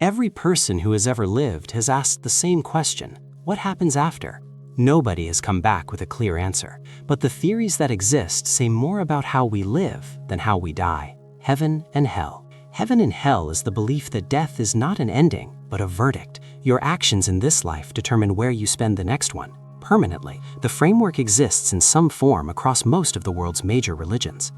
Every person who has ever lived has asked the same question: what happens after? Nobody has come back with a clear answer, but the theories that exist say more about how we live than how we die. Heaven and hell. Heaven and hell is the belief that death is not an ending, but a verdict. Your actions in this life determine where you spend the next one, permanently. The framework exists in some form across most of the world's major religions.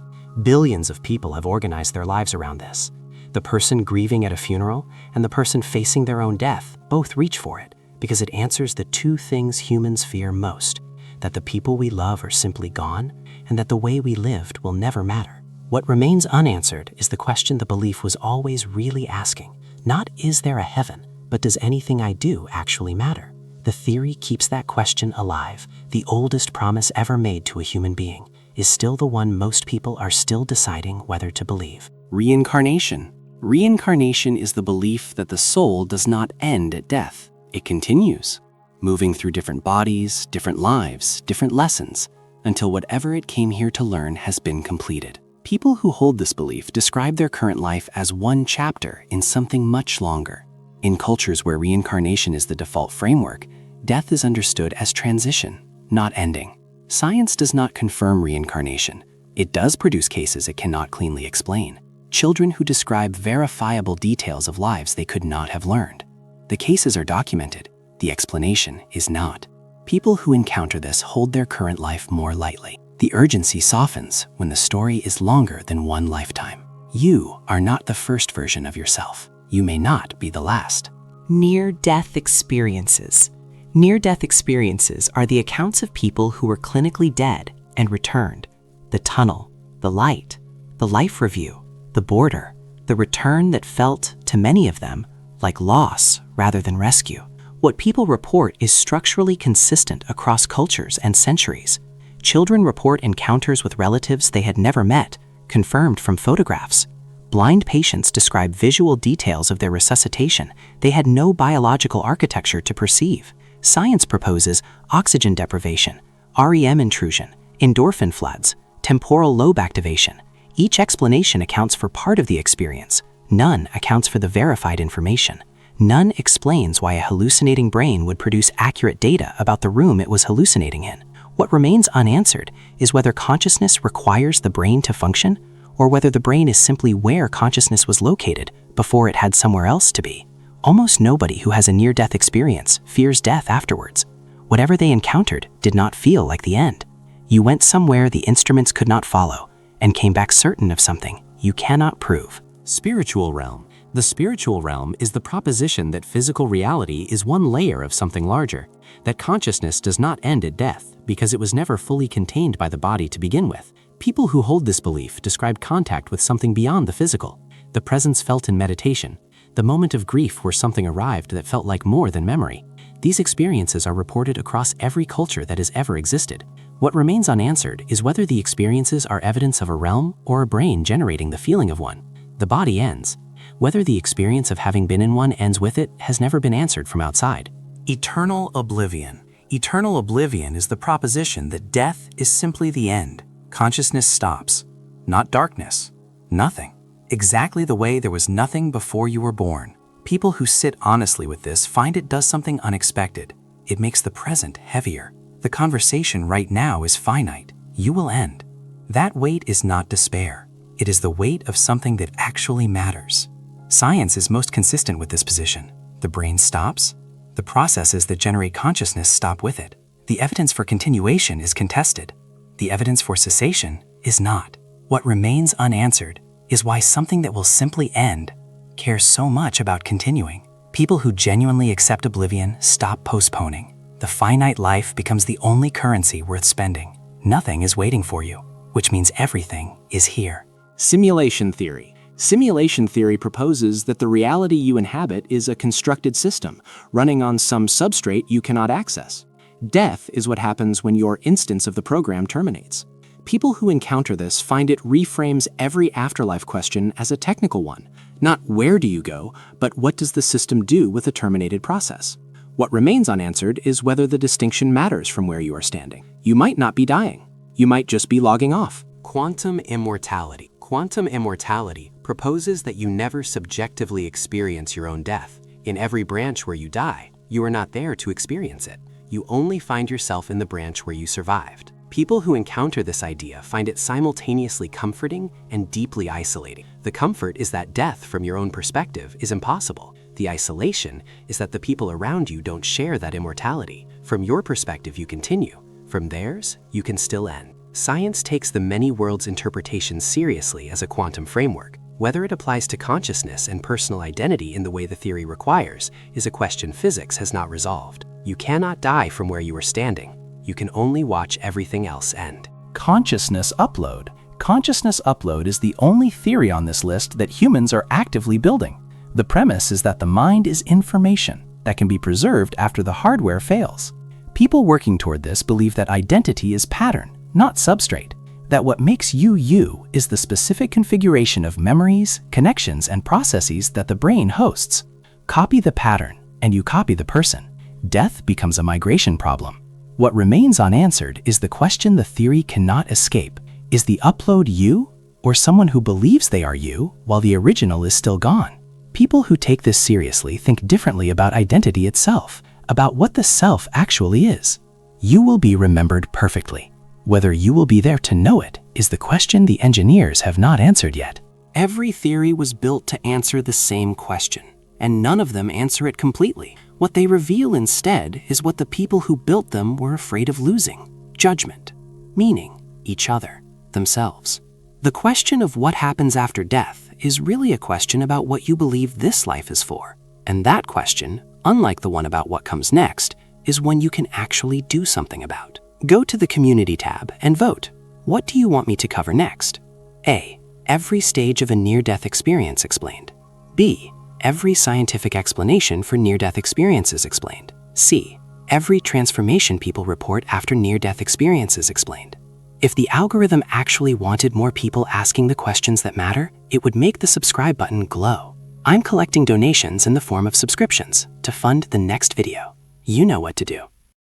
Billions of people have organized their lives around this. The person grieving at a funeral and the person facing their own death both reach for it because it answers the two things humans fear most: that the people we love are simply gone, and that the way we lived will never matter. What remains unanswered is the question the belief was always really asking. Not is there a heaven, but does anything I do actually matter? The theory keeps that question alive. The oldest promise ever made to a human being is still the one most people are still deciding whether to believe. Reincarnation. Reincarnation is the belief that the soul does not end at death. It continues, moving through different bodies, different lives, different lessons, until whatever it came here to learn has been completed. People who hold this belief describe their current life as one chapter in something much longer. In cultures where reincarnation is the default framework, death is understood as transition, not ending. Science does not confirm reincarnation. It does produce cases it cannot cleanly explain. Children who describe verifiable details of lives they could not have learned. The cases are documented. The explanation is not. People who encounter this hold their current life more lightly. The urgency softens when the story is longer than one lifetime. You are not the first version of yourself. You may not be the last. Near-death experiences. Near-death experiences are the accounts of people who were clinically dead and returned. The tunnel, the light, the life review, the border, the return that felt, to many of them, like loss rather than rescue. What people report is structurally consistent across cultures and centuries. Children report encounters with relatives they had never met, confirmed from photographs. Blind patients describe visual details of their resuscitation they had no biological architecture to perceive. Science proposes oxygen deprivation, REM intrusion, endorphin floods, temporal lobe activation. Each explanation accounts for part of the experience. None accounts for the verified information. None explains why a hallucinating brain would produce accurate data about the room it was hallucinating in. What remains unanswered is whether consciousness requires the brain to function, or whether the brain is simply where consciousness was located before it had somewhere else to be. Almost nobody who has a near-death experience fears death afterwards. Whatever they encountered did not feel like the end. You went somewhere the instruments could not follow, and came back certain of something you cannot prove. Spiritual realm. The spiritual realm is the proposition that physical reality is one layer of something larger, that consciousness does not end at death because it was never fully contained by the body to begin with. People who hold this belief describe contact with something beyond the physical, the presence felt in meditation, the moment of grief where something arrived that felt like more than memory. These experiences are reported across every culture that has ever existed. What remains unanswered is whether the experiences are evidence of a realm or a brain generating the feeling of one. The body ends. Whether the experience of having been in one ends with it has never been answered from outside. Eternal oblivion. Eternal oblivion is the proposition that death is simply the end. Consciousness stops. Not darkness. Nothing. Exactly the way there was nothing before you were born. People who sit honestly with this find it does something unexpected. It makes the present heavier. The conversation right now is finite. You will end. That weight is not despair. It is the weight of something that actually matters. Science is most consistent with this position. The brain stops. The processes that generate consciousness stop with it. The evidence for continuation is contested. The evidence for cessation is not. What remains unanswered is why something that will simply end cares so much about continuing. People who genuinely accept oblivion stop postponing. The finite life becomes the only currency worth spending. Nothing is waiting for you, which means everything is here. Simulation theory. Simulation theory proposes that the reality you inhabit is a constructed system, running on some substrate you cannot access. Death is what happens when your instance of the program terminates. People who encounter this find it reframes every afterlife question as a technical one. Not where do you go, but what does the system do with a terminated process? What remains unanswered is whether the distinction matters from where you are standing. You might not be dying. You might just be logging off. Quantum immortality. Quantum immortality proposes that you never subjectively experience your own death. In every branch where you die, you are not there to experience it. You only find yourself in the branch where you survived. People who encounter this idea find it simultaneously comforting and deeply isolating. The comfort is that death, from your own perspective, is impossible. The isolation is that the people around you don't share that immortality. From your perspective, you continue. From theirs, you can still end. Science takes the many worlds interpretation seriously as a quantum framework. Whether it applies to consciousness and personal identity in the way the theory requires is a question physics has not resolved. You cannot die from where you are standing. You can only watch everything else end. Consciousness upload. Consciousness upload is the only theory on this list that humans are actively building. The premise is that the mind is information that can be preserved after the hardware fails. People working toward this believe that identity is pattern, not substrate. That what makes you you is the specific configuration of memories, connections, and processes that the brain hosts. Copy the pattern, and you copy the person. Death becomes a migration problem. What remains unanswered is the question the theory cannot escape. Is the upload you, or someone who believes they are you while the original is still gone? People who take this seriously think differently about identity itself, about what the self actually is. You will be remembered perfectly. Whether you will be there to know it is the question the engineers have not answered yet. Every theory was built to answer the same question, and none of them answer it completely. What they reveal instead is what the people who built them were afraid of losing: judgment, meaning, each other, themselves. The question of what happens after death is really a question about what you believe this life is for. And that question, unlike the one about what comes next, is one you can actually do something about. Go to the Community tab and vote. What do you want me to cover next? A. Every stage of a near-death experience explained. B. Every scientific explanation for near-death experiences explained. C. Every transformation people report after near-death experiences explained. If the algorithm actually wanted more people asking the questions that matter, it would make the subscribe button glow. I'm collecting donations in the form of subscriptions to fund the next video. You know what to do.